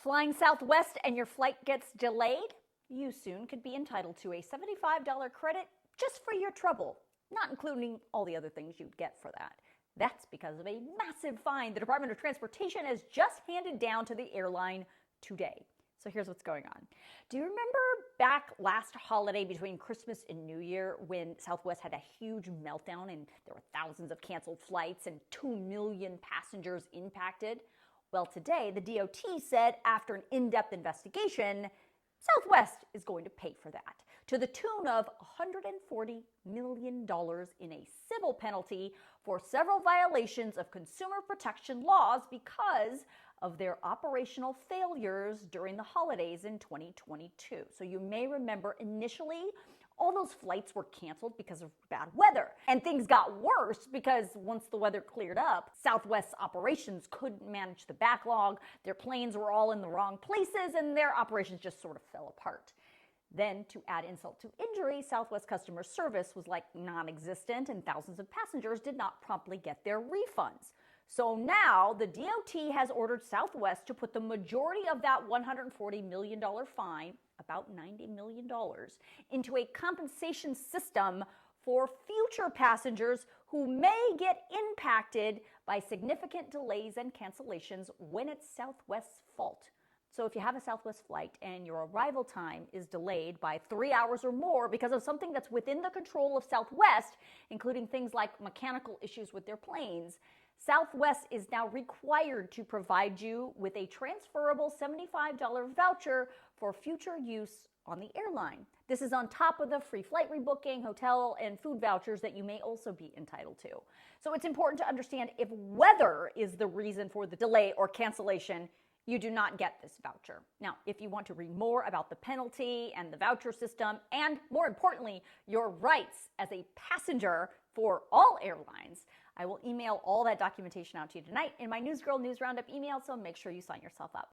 Flying Southwest and your flight gets delayed? You soon could be entitled to a $75 credit just for your trouble, not including all the other things you'd get for that. That's because of a massive fine the Department of Transportation has just handed down to the airline today. So here's what's going on. Do you remember back last holiday between Christmas and New Year when Southwest had a huge meltdown and there were thousands of canceled flights and 2 million passengers impacted? Well, today the DOT said after an in-depth investigation, Southwest is going to pay for that to the tune of $140 million in a civil penalty for several violations of consumer protection laws because of their operational failures during the holidays in 2022. So you may remember initially all those flights were canceled because of bad weather. And things got worse because once the weather cleared up, Southwest's operations couldn't manage the backlog, their planes were all in the wrong places, and their operations just sort of fell apart. Then, to add insult to injury, Southwest customer service was like non-existent and thousands of passengers did not promptly get their refunds. So now the DOT has ordered Southwest to put the majority of that $140 million fine, about $90 million, into a compensation system for future passengers who may get impacted by significant delays and cancellations when it's Southwest's fault. So if you have a Southwest flight and your arrival time is delayed by 3 hours or more because of something that's within the control of Southwest, including things like mechanical issues with their planes, Southwest is now required to provide you with a transferable $75 voucher for future use on the airline. This is on top of the free flight rebooking, hotel, and food vouchers that you may also be entitled to. So it's important to understand if weather is the reason for the delay or cancellation, you do not get this voucher. Now, if you want to read more about the penalty and the voucher system, and more importantly, your rights as a passenger for all airlines, I will email all that documentation out to you tonight in my News Girl News Roundup email, so make sure you sign yourself up.